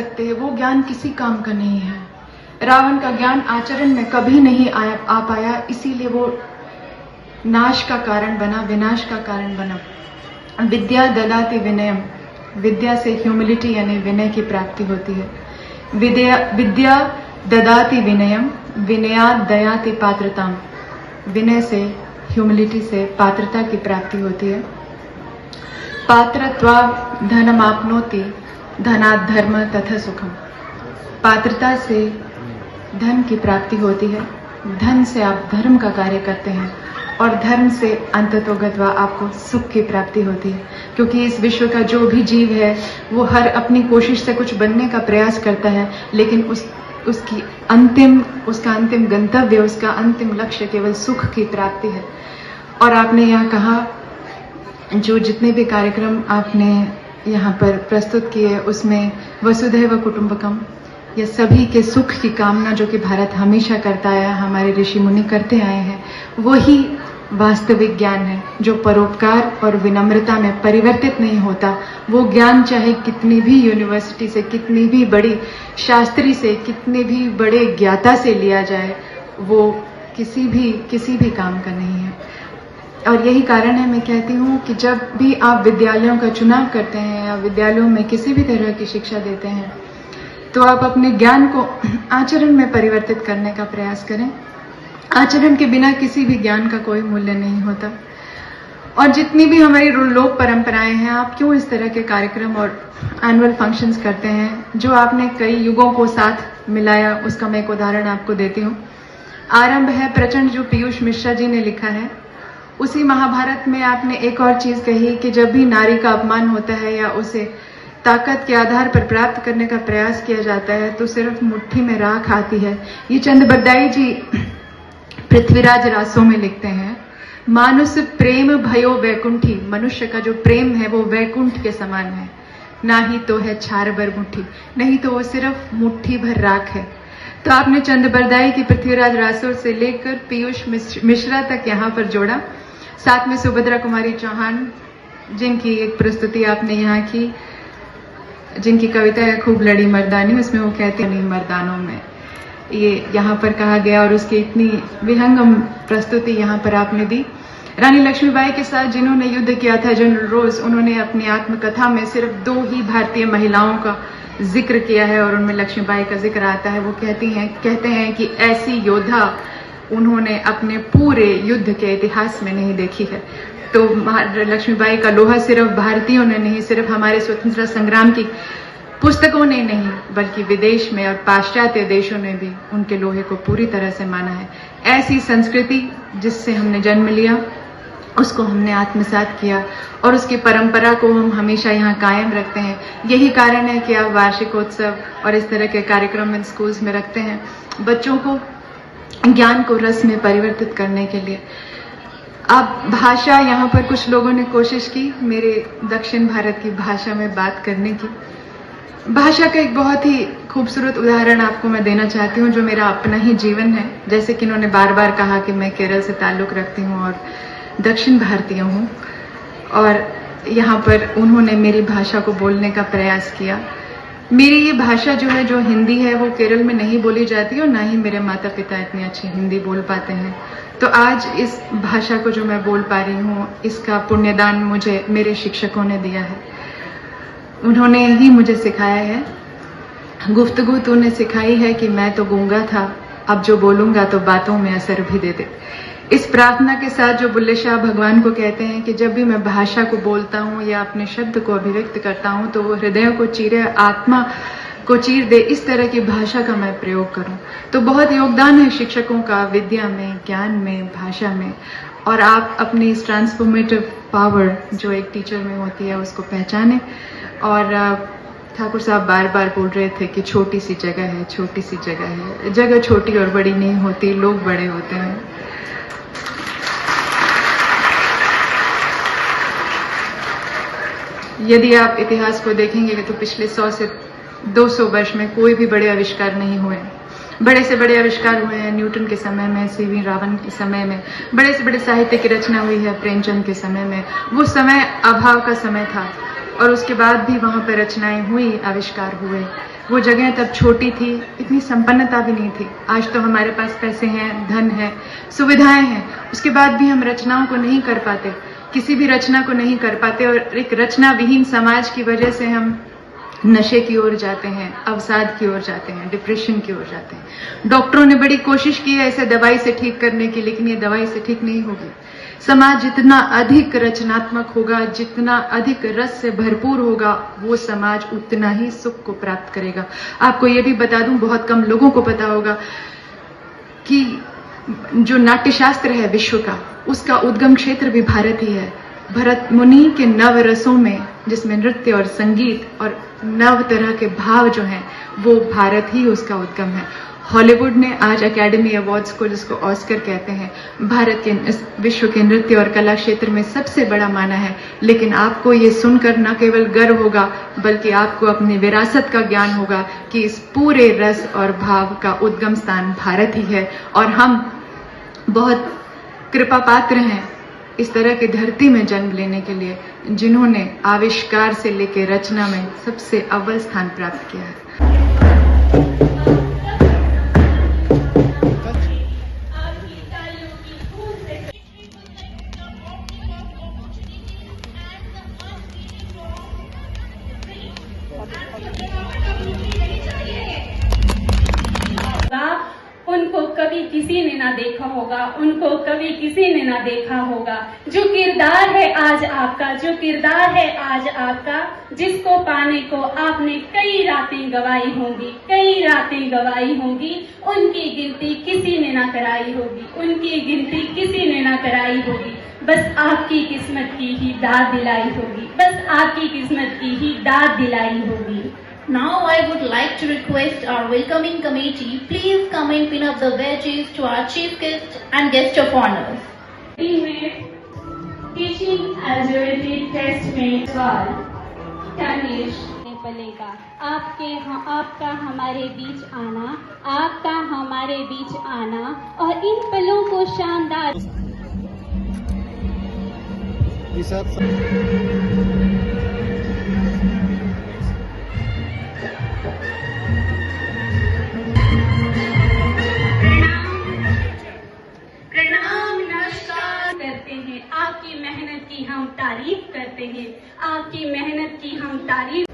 सकते हैं, वो ज्ञान किसी काम का नहीं है। रावण का ज्ञान आचरण में कभी नहीं आ पाया, इसीलिए वो नाश का कारण बना, विनाश का कारण बना। विद्या ददाति विनयम, विद्या से ह्यूमिलिटी यानी विनय की प्राप्ति होती है। विद्या ददाति विनयम, विनयात् दयाति पात्रताम, विनय से ह्यूमिलिटी से पात्रता की प्राप्ति होती है। पात्रत्वा धनमाप्नोति, धनात् धर्म तथा सुखम, पात्रता से धन की प्राप्ति होती है, धन से आप धर्म का कार्य करते हैं और धर्म से अंततोगत्वा आपको सुख की प्राप्ति होती है। क्योंकि इस विश्व का जो भी जीव है वो हर अपनी कोशिश से कुछ बनने का प्रयास करता है, लेकिन उसका अंतिम गंतव्य, उसका अंतिम लक्ष्य केवल सुख की प्राप्ति है। और आपने यहाँ कहा, जो जितने भी कार्यक्रम आपने यहाँ पर प्रस्तुत किए उसमें वसुधैव कुटुंबकम, ये सभी के सुख की कामना जो कि भारत हमेशा करता आया, हमारे ऋषि मुनि करते आए हैं, वही वास्तविक ज्ञान है जो परोपकार और विनम्रता में परिवर्तित नहीं होता। वो ज्ञान चाहे कितनी भी यूनिवर्सिटी से, कितनी भी बड़ी शास्त्री से, कितने भी बड़े ज्ञाता से लिया जाए, वो किसी भी काम का नहीं है। और यही कारण है मैं कहती हूँ कि जब भी आप विद्यालयों का चुनाव करते हैं या विद्यालयों में किसी भी तरह की शिक्षा देते हैं, तो आप अपने ज्ञान को आचरण में परिवर्तित करने का प्रयास करें। आचरण के बिना किसी भी ज्ञान का कोई मूल्य नहीं होता। और जितनी भी हमारी लोक परंपराएं हैं, आप क्यों इस तरह के कार्यक्रम और एनुअल फंक्शंस करते हैं जो आपने कई युगों को साथ मिलाया, उसका मैं एक उदाहरण आपको देती हूँ। आरंभ है प्रचंड, जो पीयूष मिश्रा जी ने लिखा है। उसी महाभारत में आपने एक और चीज कही कि जब भी नारी का अपमान होता है या उसे ताकत के आधार पर प्राप्त करने का प्रयास किया जाता है तो सिर्फ मुट्ठी में राख आती है। ये चंदबरदाई जी पृथ्वीराज रासों में लिखते हैं, मानुष प्रेम भयो वैकुंठी, मनुष्य का जो प्रेम है वो वैकुंठ के समान है, ना ही तो है छार भर मुट्ठी, नहीं तो वो सिर्फ मुट्ठी भर राख है। तो आपने चंदबरदाई की पृथ्वीराज रासों से लेकर पीयूष मिश्रा तक यहाँ पर जोड़ा। साथ में सुभद्रा कुमारी चौहान, जिनकी एक प्रस्तुति आपने यहाँ की, जिनकी कविता है खूब लड़ी मर्दानी, उसमें वो कहते हैं मर्दानों में, ये यहाँ पर कहा गया और उसकी इतनी विहंगम प्रस्तुति यहाँ पर आपने दी। रानी लक्ष्मीबाई के साथ जिन्होंने युद्ध किया था, जनरल रोज, उन्होंने अपनी आत्मकथा में सिर्फ 2 ही भारतीय महिलाओं का जिक्र किया है और उनमें लक्ष्मीबाई का जिक्र आता है। वो कहते हैं कि ऐसी योद्धा उन्होंने अपने पूरे युद्ध के इतिहास में नहीं देखी है। तो लक्ष्मीबाई का लोहा सिर्फ भारतीयों ने नहीं, सिर्फ हमारे स्वतंत्रता संग्राम की पुस्तकों ने नहीं, बल्कि विदेश में और पाश्चात्य देशों ने भी उनके लोहे को पूरी तरह से माना है। ऐसी संस्कृति जिससे हमने जन्म लिया, उसको हमने आत्मसात किया और उसकी परंपरा को हम हमेशा यहाँ कायम रखते हैं। यही कारण है कि आप वार्षिकोत्सव और इस तरह के कार्यक्रम इन स्कूल्स में रखते हैं, बच्चों को ज्ञान को रस में परिवर्तित करने के लिए। अब भाषा, यहाँ पर कुछ लोगों ने कोशिश की मेरे दक्षिण भारत की भाषा में बात करने की। भाषा का एक बहुत ही खूबसूरत उदाहरण आपको मैं देना चाहती हूँ, जो मेरा अपना ही जीवन है। जैसे कि इन्होंने बार बार कहा कि मैं केरल से ताल्लुक रखती हूँ और दक्षिण भारतीय हूँ, और यहाँ पर उन्होंने मेरी भाषा को बोलने का प्रयास किया। मेरी ये भाषा जो है, जो हिंदी है, वो केरल में नहीं बोली जाती और ना ही मेरे माता पिता इतनी अच्छी हिंदी बोल पाते हैं। तो आज इस भाषा को जो मैं बोल पा रही हूँ, इसका पुण्यदान मुझे मेरे शिक्षकों ने दिया है। उन्होंने ही मुझे सिखाया है। गुफ्तगू तूने सिखाई है कि मैं तो गूंगा था, अब जो बोलूंगा तो बातों में असर भी दे दे। इस प्रार्थना के साथ जो बुल्ले शाह भगवान को कहते हैं कि जब भी मैं भाषा को बोलता हूँ या अपने शब्द को अभिव्यक्त करता हूँ तो वो हृदय को चीरे, आत्मा को चीर दे, इस तरह की भाषा का मैं प्रयोग करूँ। तो बहुत योगदान है शिक्षकों का विद्या में, ज्ञान में, भाषा में। और आप अपनी इस ट्रांसफॉर्मेटिव पावर जो एक टीचर में होती है उसको पहचाने। और ठाकुर साहब बार बार बोल रहे थे कि छोटी सी जगह है, छोटी सी जगह है। जगह छोटी और बड़ी नहीं होती, लोग बड़े होते हैं। यदि आप इतिहास को देखेंगे तो पिछले 100 से 200 वर्ष में कोई भी बड़े आविष्कार नहीं हुए। बड़े से बड़े आविष्कार हुए हैं न्यूटन के समय में, सीवी रावण के समय में, बड़े से बड़े साहित्य की रचना हुई है प्रेमचंद के समय में। वो समय अभाव का समय था और उसके बाद भी वहां पर रचनाएं हुई, आविष्कार हुए। वो जगह तब छोटी थी, इतनी संपन्नता भी नहीं थी। आज तो हमारे पास पैसे हैं, धन है, सुविधाएं हैं, उसके बाद भी हम रचनाओं को नहीं कर पाते, किसी भी रचना को नहीं कर पाते। और एक रचना विहीन समाज की वजह से हम नशे की ओर जाते हैं, अवसाद की ओर जाते हैं, डिप्रेशन की ओर जाते हैं। डॉक्टरों ने बड़ी कोशिश की है इसे दवाई से ठीक करने की, लेकिन ये दवाई से ठीक नहीं होगी। समाज जितना अधिक रचनात्मक होगा, जितना अधिक रस से भरपूर होगा, वो समाज उतना ही सुख को प्राप्त करेगा। आपको ये भी बता दूं, बहुत कम लोगों को पता होगा कि जो नाट्यशास्त्र है विश्व का, उसका उद्गम क्षेत्र भी भारत ही है। भरत मुनि के नव रसों में, जिसमें नृत्य और संगीत और नव तरह के भाव जो हैं, वो भारत ही उसका उद्गम है। हॉलीवुड ने आज एकेडमी अवार्ड्स को, जिसको ऑस्कर कहते हैं, भारत के इस विश्व के नृत्य और कला क्षेत्र में सबसे बड़ा माना है। लेकिन आपको ये सुनकर न केवल गर्व होगा, बल्कि आपको अपनी विरासत का ज्ञान होगा कि इस पूरे रस और भाव का उद्गम स्थान भारत ही है। और हम बहुत कृपा पात्र हैं इस तरह की धरती में जन्म लेने के लिए, जिन्होंने आविष्कार से लेकर रचना में सबसे अव्वल स्थान प्राप्त किया है। उनको कभी किसी ने ना देखा होगा, उनको कभी किसी ने ना देखा होगा। जो किरदार है आज आपका, जो किरदार है आज आपका, जिसको पाने को आपने कई रातें गवाई होंगी, कई रातें गवाई होंगी। उनकी गिनती किसी ने ना कराई होगी, उनकी गिनती किसी ने ना कराई होगी। बस आपकी किस्मत की ही दाद दिलाई होगी, बस आपकी किस्मत की ही दाद दिलाई होगी। Now I would like to request our welcoming committee, please come and pin up the badges to our chief guest and guest of honor. Teaching agility test में सवाल तनिष पलेगा। आपका हमारे बीच आना, आपका हमारे बीच आना और इन पलों को शानदार आपकी मेहनत की हम तारीफ करते हैं, आपकी मेहनत की हम तारीफ